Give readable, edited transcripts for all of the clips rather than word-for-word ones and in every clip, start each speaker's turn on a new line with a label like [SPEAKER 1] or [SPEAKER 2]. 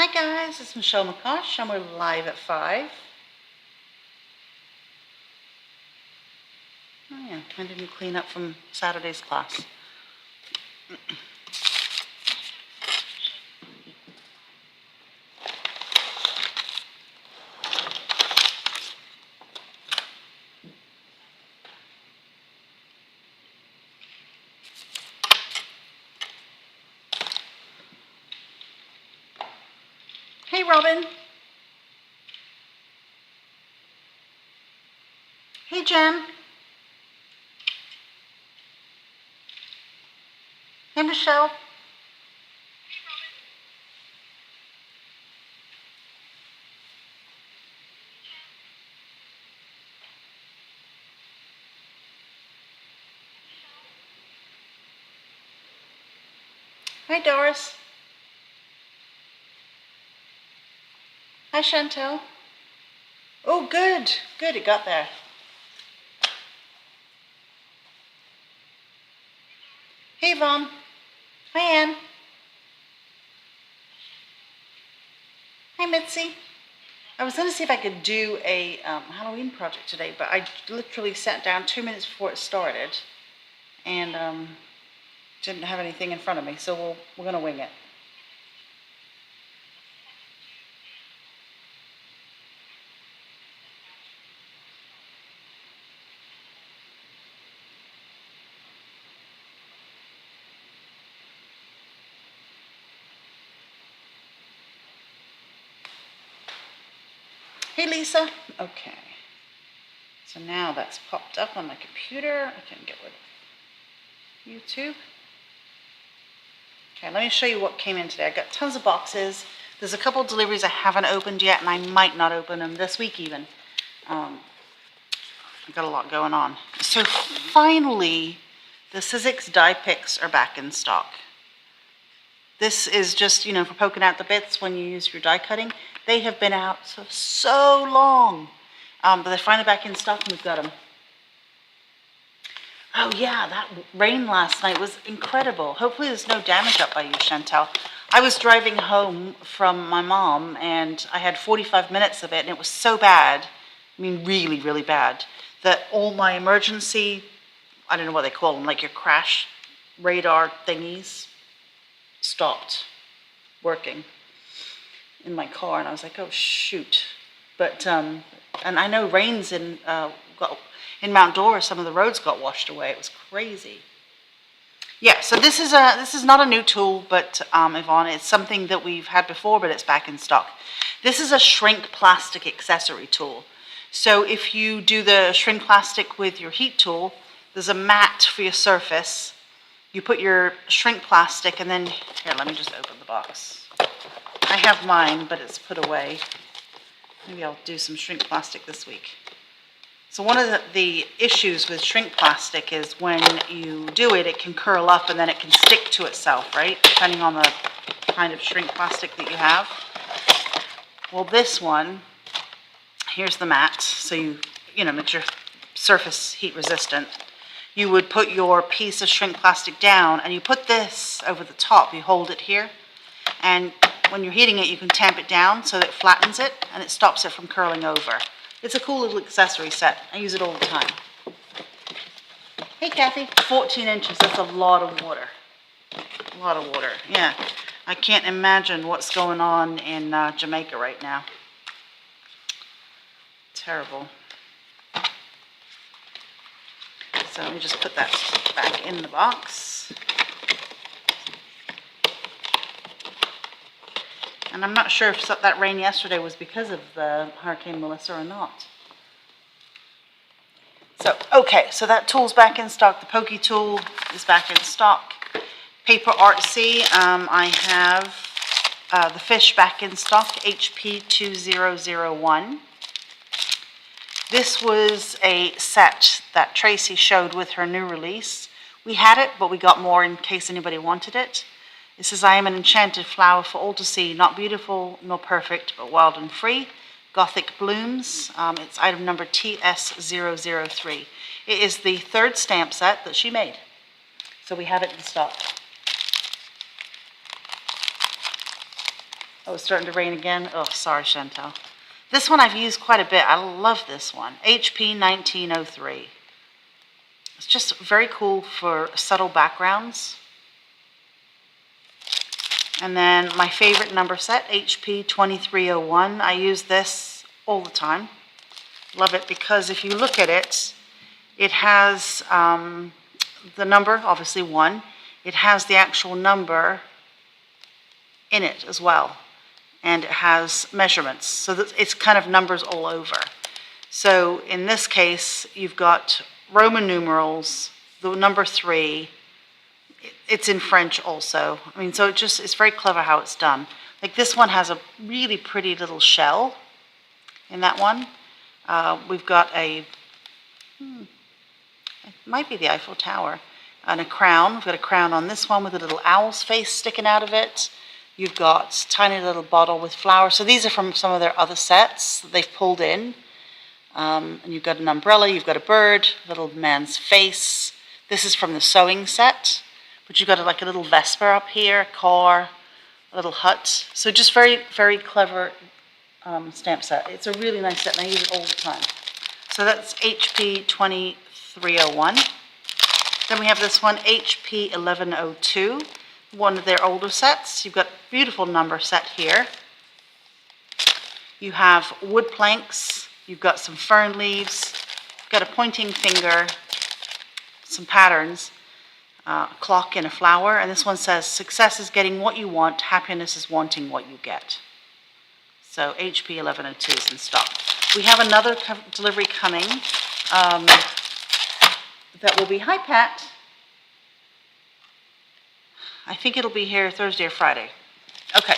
[SPEAKER 1] Hi guys, it's Michelle McCosh and we're live at 5. Oh yeah, I didn't clean up from Saturday's class. Hey Robin. Hey Jen. Hey Michelle. Hi Doris. Hi Chantel. Oh good, good it got there. Hey Vaughn. Hi Ann. Hi Mitzi. I was going to see if I could do a Halloween project today, but I literally sat down 2 minutes before it started and didn't have anything in front of me, so we're going to wing it. Hey Lisa. Okay. So now that's popped up on my computer. I can get rid of YouTube. Okay, let me show you what came in today. I got tons of boxes. There's a couple deliveries I haven't opened yet, and I might not open them this week even. I've got a lot going on. So finally, the Sizzix die picks are back in stock. This is just, you know, for poking out the bits when you use your die cutting. They have been out so long, but they're finally back in stock and we've got them. Oh yeah, that rain last night was incredible. Hopefully there's no damage up by you, Chantel. I was driving home from my mom and I had 45 minutes of it and it was so bad, I mean really, really bad, that all my emergency, I don't know what they call them, like your crash radar thingies, stopped working in my car and I was like, oh shoot. But, and I know rains in Mount Dora, some of the roads got washed away. It was crazy. Yeah, so this is not a new tool, but Yvonne, it's something that we've had before, but it's back in stock. This is a shrink plastic accessory tool. So if you do the shrink plastic with your heat tool, there's a mat for your surface. You put your shrink plastic and then, here, let me just open the box. I have mine, but it's put away. Maybe I'll do some shrink plastic this week. So one of the issues with shrink plastic is when you do it, it can curl up and then it can stick to itself, right? Depending on the kind of shrink plastic that you have. Well, this one, here's the mat. So you know, make your surface heat resistant. You would put your piece of shrink plastic down and you put this over the top. You hold it here. And when you're heating it, you can tamp it down so that it flattens it and it stops it from curling over. It's a cool little accessory set. I use it all the time. Hey, Kathy. 14 inches, that's a lot of water. A lot of water, yeah. I can't imagine what's going on in Jamaica right now. Terrible. So let me just put that back in the box. And I'm not sure if that rain yesterday was because of the Hurricane Melissa or not. So, okay, so that tool's back in stock. The pokey tool is back in stock. Paper Artsy, I have the fish back in stock, HP 2001. This was a set that Tracy showed with her new release. We had it, but we got more in case anybody wanted it. It says, I am an enchanted flower for all to see, not beautiful nor perfect, but wild and free. Gothic blooms. It's item number TS003. It is the third stamp set that she made. So we have it in stock. Oh, it's starting to rain again. Oh, sorry, Chantel. This one I've used quite a bit. I love this one. HP 1903. It's just very cool for subtle backgrounds. And then my favorite number set, HP 2301. I use this all the time. Love it because if you look at it, it has the number, obviously 1. It has the actual number in it as well. And it has measurements. So that it's kind of numbers all over. So in this case, you've got Roman numerals, the number 3. It's in French also. I mean, so it's very clever how it's done. Like this one has a really pretty little shell in that one. We've got it might be the Eiffel Tower, and a crown. We've got a crown on this one with a little owl's face sticking out of it. You've got a tiny little bottle with flowers. So these are from some of their other sets that they've pulled in. And you've got an umbrella, you've got a bird, a little man's face. This is from the sewing set. But you've got like a little Vesper up here, a car, a little hut. So just very, very clever stamp set. It's a really nice set and I use it all the time. So that's HP 2301. Then we have this one, HP 1102, one of their older sets. You've got a beautiful number set here. You have wood planks, you've got some fern leaves, you've got a pointing finger, some patterns, a clock and a flower, and this one says, success is getting what you want, happiness is wanting what you get. So HP 1102 is in stock. We have another delivery coming that will be, hi Pat. I think it'll be here Thursday or Friday. Okay,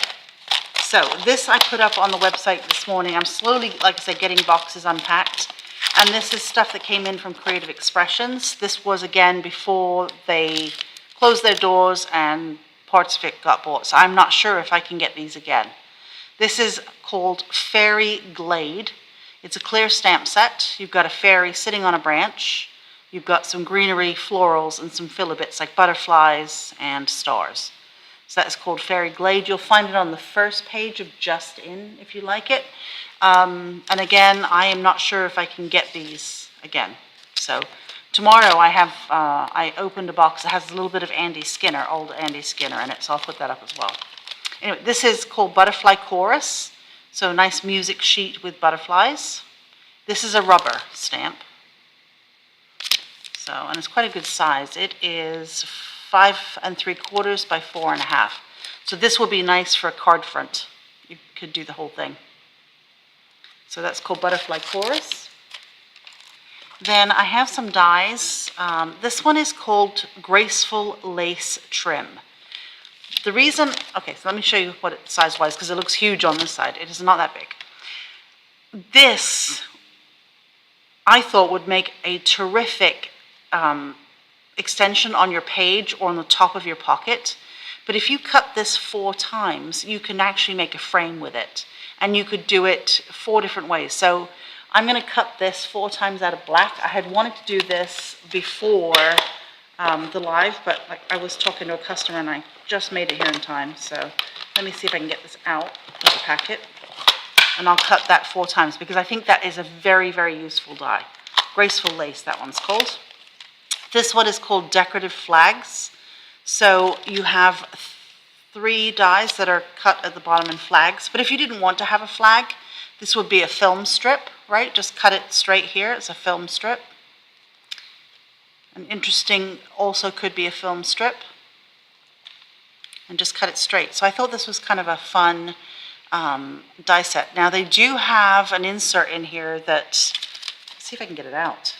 [SPEAKER 1] so this I put up on the website this morning. I'm slowly, like I said, getting boxes unpacked. And this is stuff that came in from Creative Expressions. This was, again, before they closed their doors and parts of it got bought. So I'm not sure if I can get these again. This is called Fairy Glade. It's a clear stamp set. You've got a fairy sitting on a branch. You've got some greenery, florals, and some filler bits like butterflies and stars. So that's called Fairy Glade. You'll find it on the first page of Just In, if you like it. And again, I am not sure if I can get these again. So tomorrow I opened a box that has a little bit of Andy Skinner, old Andy Skinner in it, so I'll put that up as well. Anyway, this is called Butterfly Chorus. So a nice music sheet with butterflies. This is a rubber stamp. So, and it's quite a good size. It is 5 3/4 by 4 1/2. So this will be nice for a card front. You could do the whole thing. So that's called Butterfly Chorus. Then I have some dies. This one is called Graceful Lace Trim. The reason, okay, so let me show you what it size-wise, because it looks huge on this side. It is not that big. This, I thought, would make a terrific extension on your page or on the top of your pocket. But if you cut this 4 times, you can actually make a frame with it. And you could do it 4 different ways. So I'm going to cut this 4 times out of black. I had wanted to do this before the live, but like, I was talking to a customer and I just made it here in time. So let me see if I can get this out of the packet. And I'll cut that 4 times because I think that is a very, very useful die. Graceful Lace, that one's called. This one is called Decorative Flags. So you have 3 dies that are cut at the bottom in flags. But if you didn't want to have a flag, this would be a film strip, right? Just cut it straight here. It's a film strip. An interesting also could be a film strip. And just cut it straight. So I thought this was kind of a fun die set. Now they do have an insert in here that, let's see if I can get it out,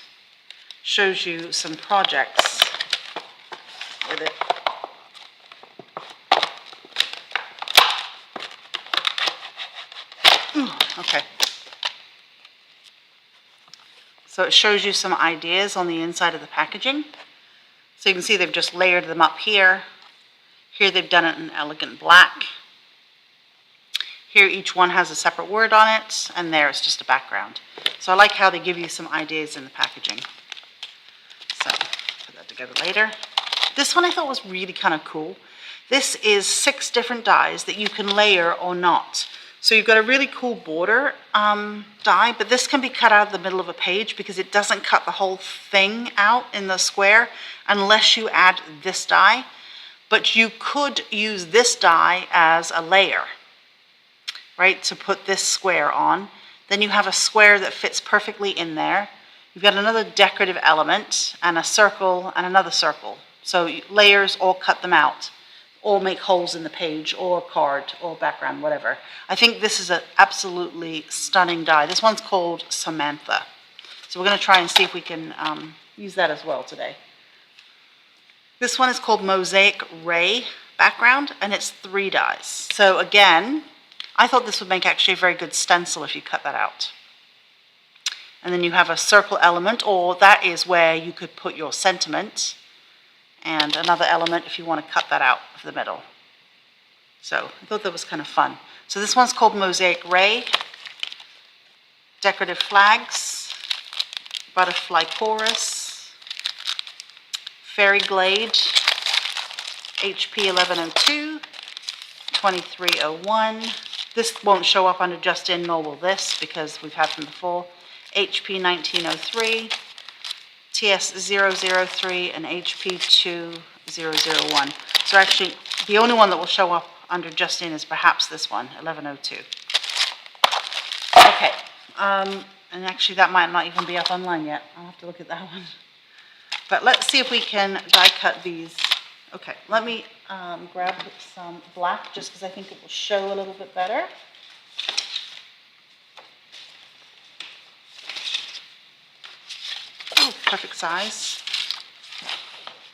[SPEAKER 1] shows you some projects with it. Okay. So it shows you some ideas on the inside of the packaging. So you can see they've just layered them up here. Here they've done it in elegant black. Here each one has a separate word on it, and there it's just a background. So I like how they give you some ideas in the packaging. So put that together later. This one I thought was really kind of cool. This is 6 different dies that you can layer or not. So you've got a really cool border die, but this can be cut out of the middle of a page because it doesn't cut the whole thing out in the square unless you add this die. But you could use this die as a layer, right, to put this square on. Then you have a square that fits perfectly in there. You've got another decorative element and a circle and another circle. So layers, or cut them out, or make holes in the page or card or background, whatever. I think this is an absolutely stunning die. This one's called Samantha. So we're going to try and see if we can use that as well today. This one is called Mosaic Ray background, and it's 3 dies. So again, I thought this would make actually a very good stencil if you cut that out. And then you have a circle element, or that is where you could put your sentiment, and another element if you want to cut that out of the middle. So I thought that was kind of fun. So this one's called Mosaic Ray, decorative flags, butterfly chorus, fairy glade, HP 1102, 2301. This won't show up under Just In, nor will this, because we've had them before. HP 1903, TS 003, and HP 2001. So actually, the only one that will show up under Just In is perhaps this one, 1102. Okay, and actually that might not even be up online yet. I'll have to look at that one. But let's see if we can die cut these. Okay, let me grab some black just because I think it will show a little bit better. Oh, perfect size.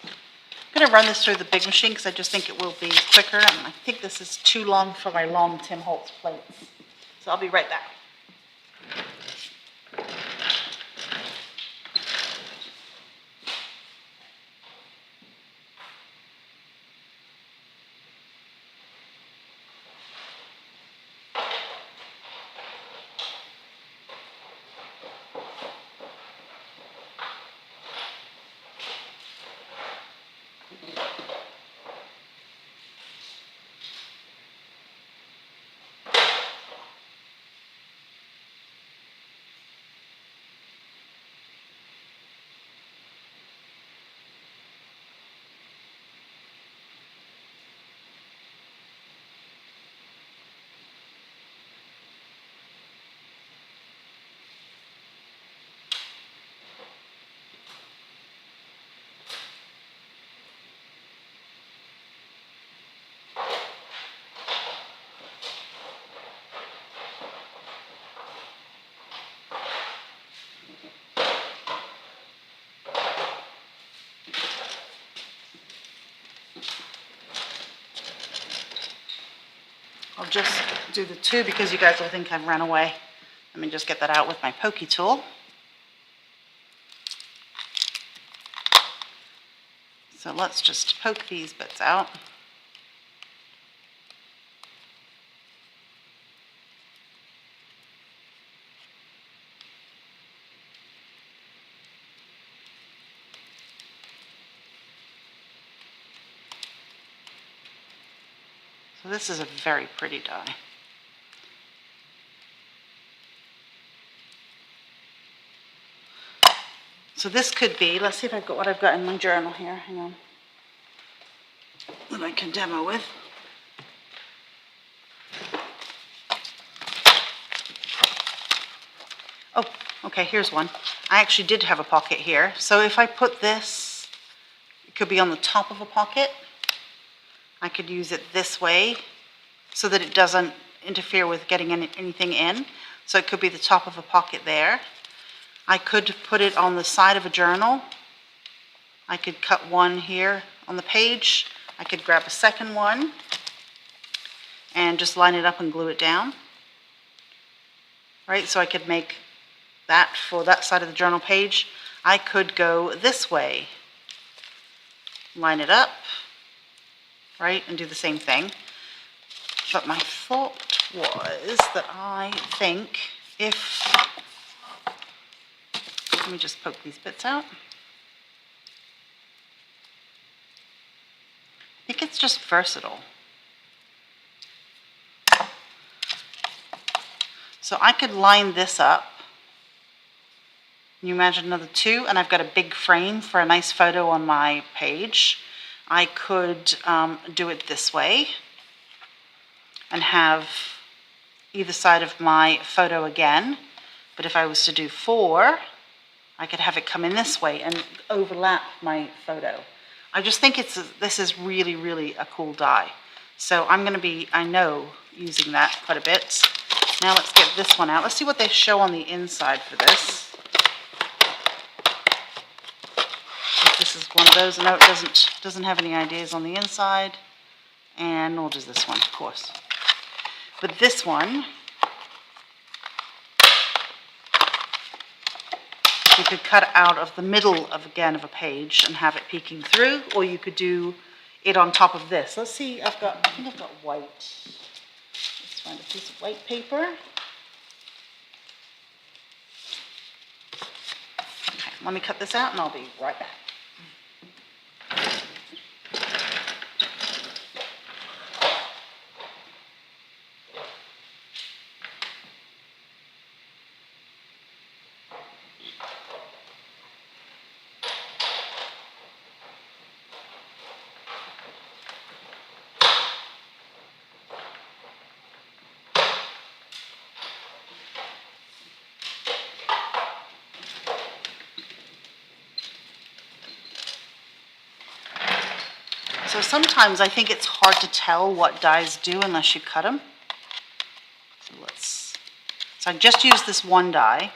[SPEAKER 1] I'm going to run this through the big machine because I just think it will be quicker, and I think this is too long for my long Tim Holtz plates. So I'll be right back. I'll just do the 2 because you guys will think I've run away. Let me just get that out with my pokey tool. So let's just poke these bits out. So this is a very pretty die. So this could be, let's see if I've got what I've got in my journal here. Hang on. That I can demo with. Oh, okay, here's one. I actually did have a pocket here. So if I put this, it could be on the top of a pocket. I could use it this way so that it doesn't interfere with getting anything in. So it could be the top of a pocket there. I could put it on the side of a journal. I could cut one here on the page. I could grab a second one and just line it up and glue it down. Right, so I could make that for that side of the journal page. I could go this way, line it up, right, and do the same thing. But my thought was that I think if, let me just poke these bits out. I think it's just versatile. So I could line this up. Can you imagine another two? And I've got a big frame for a nice photo on my page. I could do it this way and have either side of my photo again. But if I was to do 4, I could have it come in this way and overlap my photo. I just think this is really, really a cool die. So I'm going to be, I know, using that quite a bit. Now let's get this one out. Let's see what they show on the inside for this. This is one of those. No, it doesn't have any ideas on the inside. And nor does this one, of course. But this one, you could cut out of the middle of a page and have it peeking through, or you could do it on top of this. Let's see, I think I've got white. Let's find a piece of white paper. Okay, let me cut this out and I'll be right back. So sometimes I think it's hard to tell what dies do unless you cut them. So I just used this one die.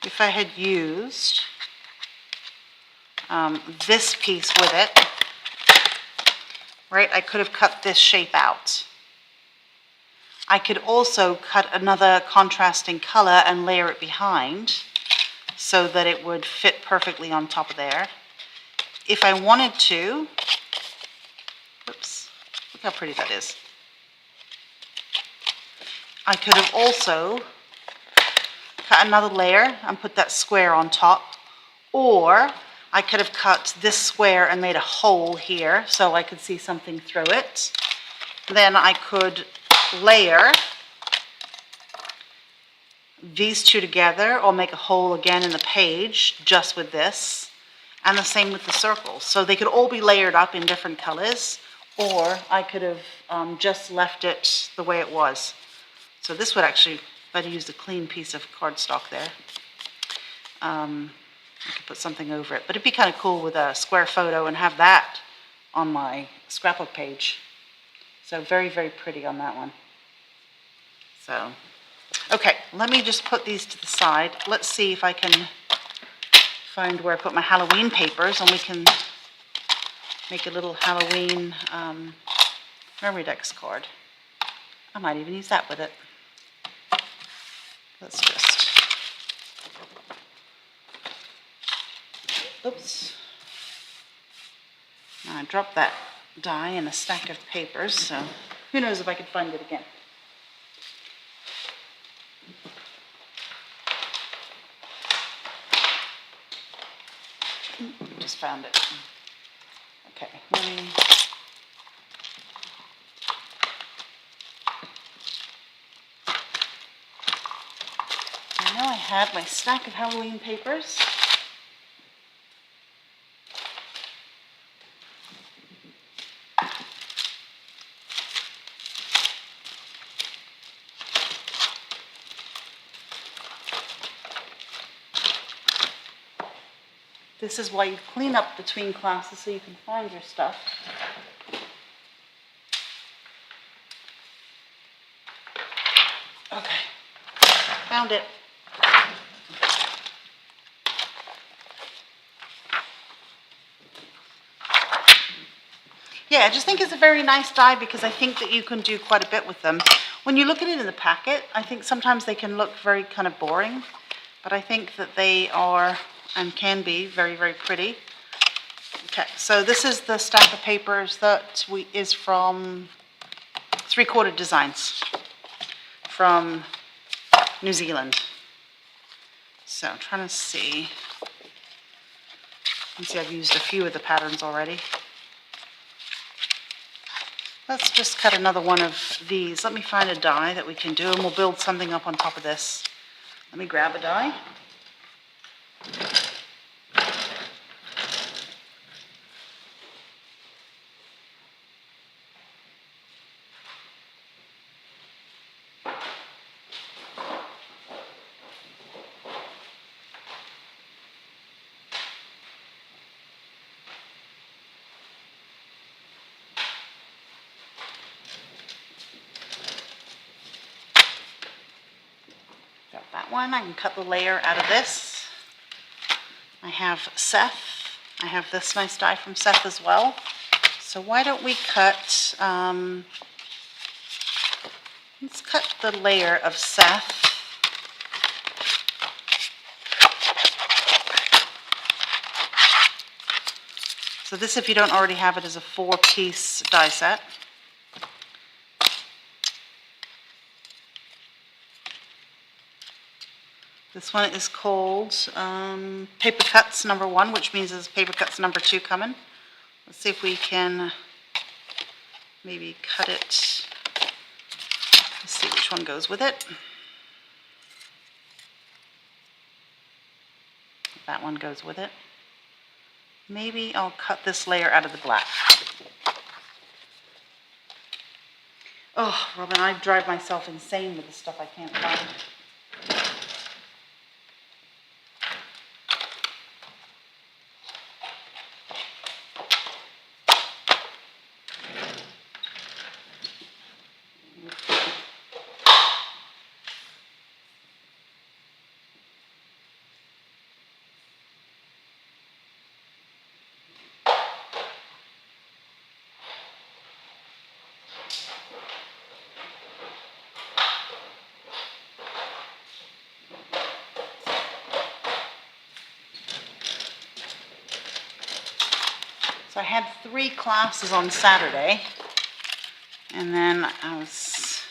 [SPEAKER 1] If I had used this piece with it, right, I could have cut this shape out. I could also cut another contrasting color and layer it behind so that it would fit perfectly on top of there. If I wanted to, oops, look how pretty that is. I could have also cut another layer and put that square on top, or I could have cut this square and made a hole here so I could see something through it. Then I could layer these two together or make a hole again in the page just with this, and the same with the circles. So they could all be layered up in different colors, or I could have just left it the way it was. So this would actually, if I'd used a clean piece of cardstock there, I could put something over it. But it'd be kind of cool with a square photo and have that on my scrapbook page. So very, very pretty on that one. So, okay, let me just put these to the side. Let's see if I can find where I put my Halloween papers, and we can make a little Halloween memory decks card. I might even use that with it. Let's just, oops. Now I dropped that die in a stack of papers, so who knows if I could find it again. Just found it. Okay, let me, I know I had my stack of Halloween papers. This is why you clean up between classes so you can find your stuff. Okay, found it. Yeah, I just think it's a very nice die because I think that you can do quite a bit with them. When you look at it in the packet, I think sometimes they can look very kind of boring. but I think that they are and can be very, very pretty. Okay, so this is the stack of papers that is from 3/4 Designs from New Zealand. So I'm trying to see. You can see I've used a few of the patterns already. Let's just cut another one of these. Let me find a die that we can do, and we'll build something up on top of this. Let me grab a die. Got that one. I can cut the layer out of this. I have Seth. I have this nice die from Seth as well. So why don't we cut, let's cut the layer of Seth. So this, if you don't already have it, is a 4-piece die set. This one is called Paper Cuts number 1, which means there's Paper Cuts number 2 coming. Let's see if we can maybe cut it. Let's see which one goes with it. That one goes with it. Maybe I'll cut this layer out of the black. Oh, Robin, I drive myself insane with the stuff I can't find. So I had 3 classes on Saturday, and then I was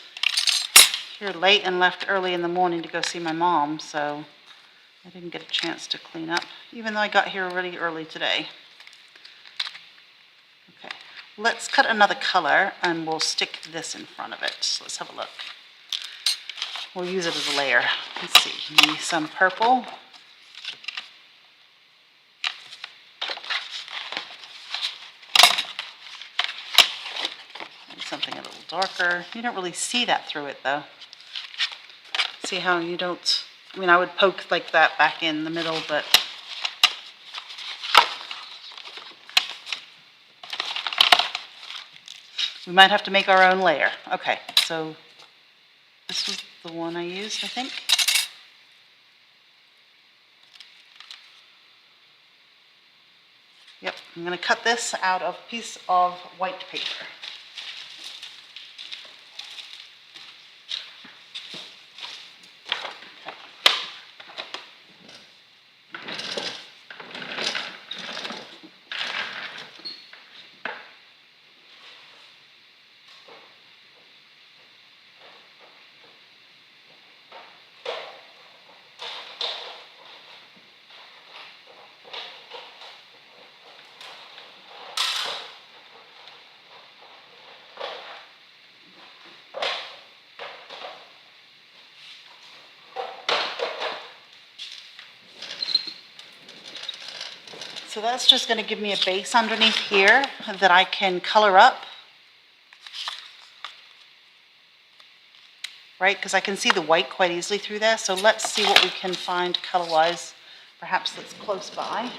[SPEAKER 1] here late and left early in the morning to go see my mom, so I didn't get a chance to clean up, even though I got here really early today. Okay, let's cut another color, and we'll stick this in front of it. So let's have a look. We'll use it as a layer. Let's see, maybe some purple. Something a little darker. You don't really see that through it though. See how you don't, I mean, I would poke like that back in the middle, but we might have to make our own layer. Okay, so this was the one I used, I think. Yep, I'm going to cut this out of a piece of white paper. So that's just going to give me a base underneath here that I can color up. Right, because I can see the white quite easily through there. So let's see what we can find color-wise, perhaps that's close by.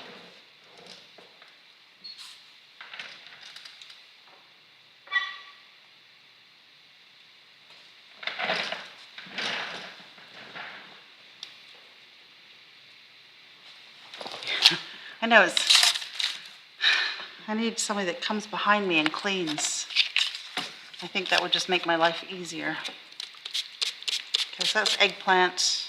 [SPEAKER 1] I know I need somebody that comes behind me and cleans. I think that would just make my life easier. Okay, so that's eggplant.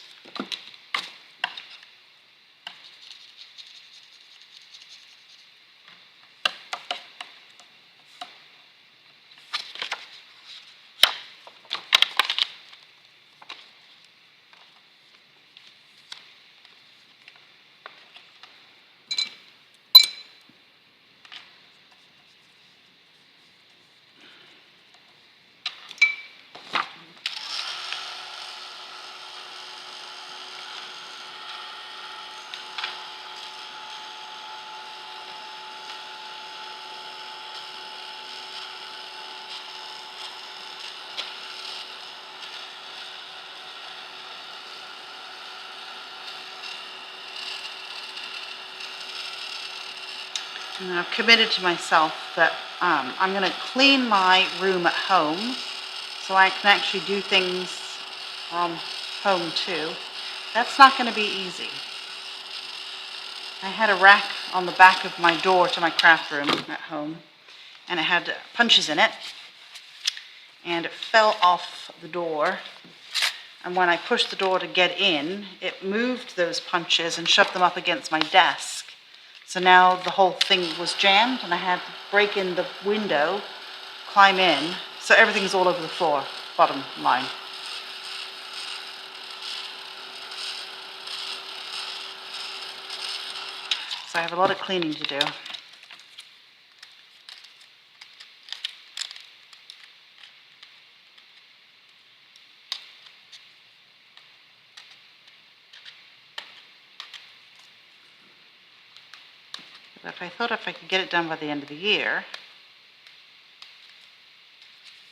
[SPEAKER 1] And I've committed to myself that I'm going to clean my room at home so I can actually do things from home too. That's not going to be easy. I had a rack on the back of my door to my craft room at home, and it had punches in it, and it fell off the door. And when I pushed the door to get in, it moved those punches and shoved them up against my desk. So now the whole thing was jammed, and I had to break in the window, climb in, so everything's all over the floor, bottom line. So I have a lot of cleaning to do. But if I could get it done by the end of the year,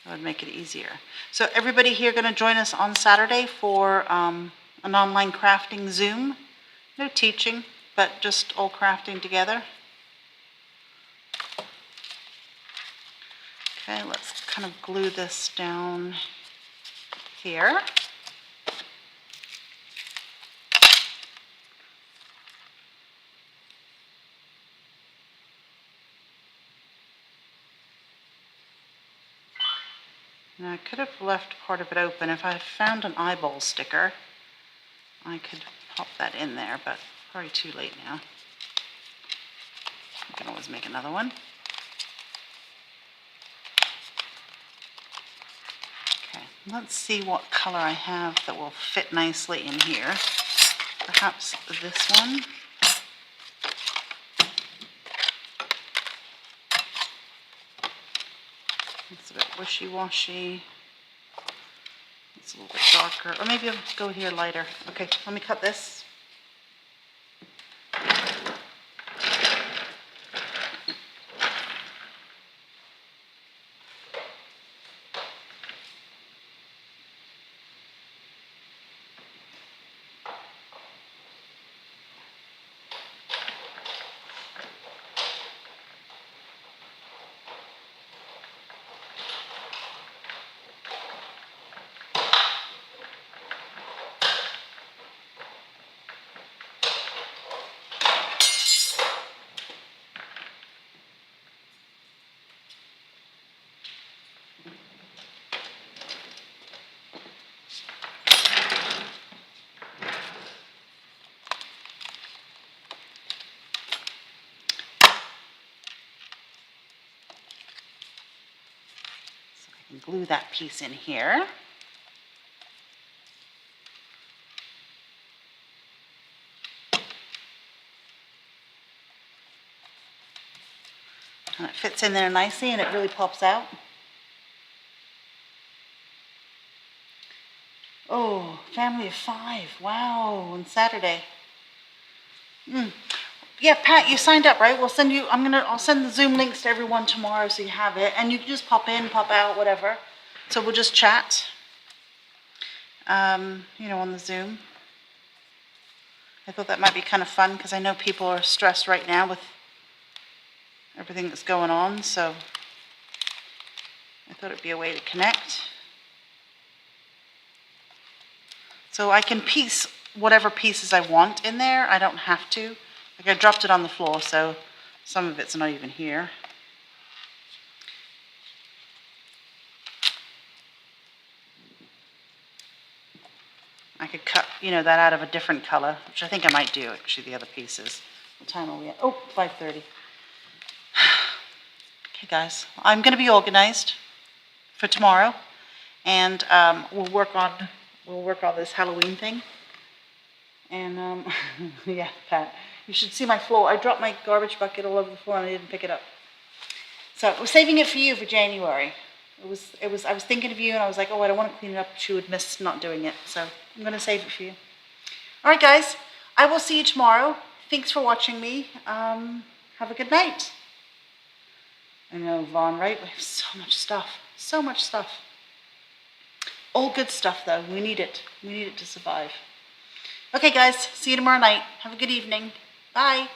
[SPEAKER 1] that would make it easier. So everybody here going to join us on Saturday for an online crafting Zoom? No teaching, but just all crafting together. Okay, let's kind of glue this down here. And I could have left part of it open. If I found an eyeball sticker, I could pop that in there, but probably too late now. I can always make another one. Okay, let's see what color I have that will fit nicely in here. Perhaps this one. It's a bit wishy-washy. It's a little bit darker. Or maybe I'll go here lighter. Okay, let me cut this. Glue that piece in here. And it fits in there nicely and it really pops out. Oh, family of 5. Wow, on Saturday. Yeah, Pat, you signed up, right? We'll send you, I'll send the Zoom links to everyone tomorrow so you have it. And you can just pop in, pop out, whatever. So we'll just chat, on the Zoom. I thought that might be kind of fun because I know people are stressed right now with everything that's going on. So I thought it'd be a way to connect. So I can piece whatever pieces I want in there. I don't have to. Like I dropped it on the floor, so some of it's not even here. I could cut, that out of a different color, which I think I might do, actually, the other pieces. What time are we at? Oh, 5:30. Okay, guys, I'm going to be organized for tomorrow, and we'll work on this Halloween thing. And yeah, Pat, you should see my floor. I dropped my garbage bucket all over the floor and I didn't pick it up. So we're saving it for you for January. I was thinking of you and I was like, oh, I don't want to clean it up. She would miss not doing it. So I'm going to save it for you. All right, guys, I will see you tomorrow. Thanks for watching me. Have a good night. I know, Vaughn, right? We have so much stuff. So much stuff. All good stuff, though. We need it. We need it to survive. Okay, guys, see you tomorrow night. Have a good evening. Bye.